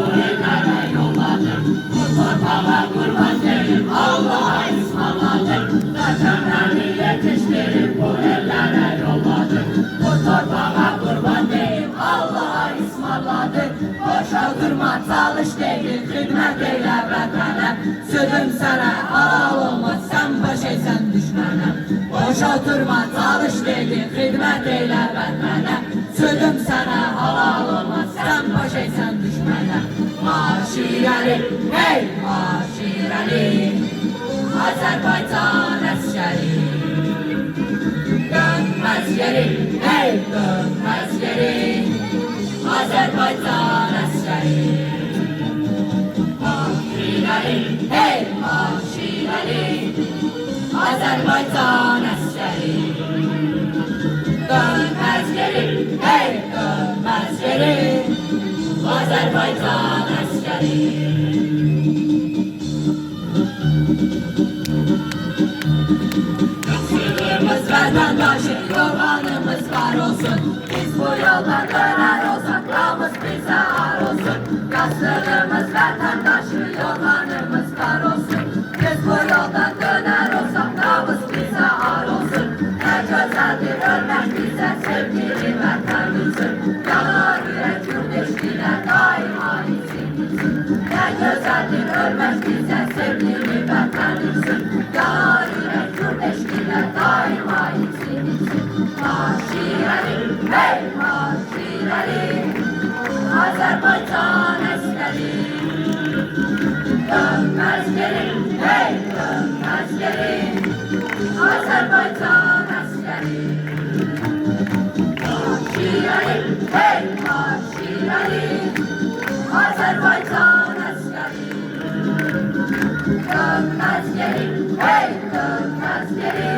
bu ellere yolladım. Bu torpağa kurban değil, Allah'a ısmarladım. Kaçanları yetiştirip bu ellere yolladım. Bu torpağa kurban değil, Allah'a ısmarladım. Boşa durma, çalış değil, hizmet eyle vətənə. Sözüm sənə halal olmaz, sən baş eysən düşmənə. Boşa durma, çalış değil, hizmet eyle vətənə. Sözüm sənə halal olmaz, sən baş eysən düşmənə. Maşirəli, hey maşirəli, Azərbaycan əskəri. Dönməz yeri, hey dönməz yeri, Azərbaycan əskəri. Maşirəli, hey maşirəli, Azərbaycan əskəri. Dönməz yeri, hey dönməz yeri, Azərbaycan əskəri. Yasırımız vətəndaşı, yorğanımız var olsun. Biz bu yoldan döner olsak, namus bize ar olsun. Yasırımız vətəndaşı, yorğanımız var olsun. Biz bu yoldan döner olsak, namus bize ar olsun. Ne güzeldir ölmek bize sevgili vətənimizin. Yanar yürek yurt eşkine daima içimizin. Ne güzeldir ölmek bize sevgili vətənimizin. Yanar yürek yurt eşkine daima içimizin. Maşirəli, hey maşirəli, Azərbaycan əskəri. Dönməz geri, hey dönməz geri, Azərbaycan əskəri. Maşirəli, hey maşirəli, Azərbaycan əskəri. Dönməz geri, hey dönməz geri,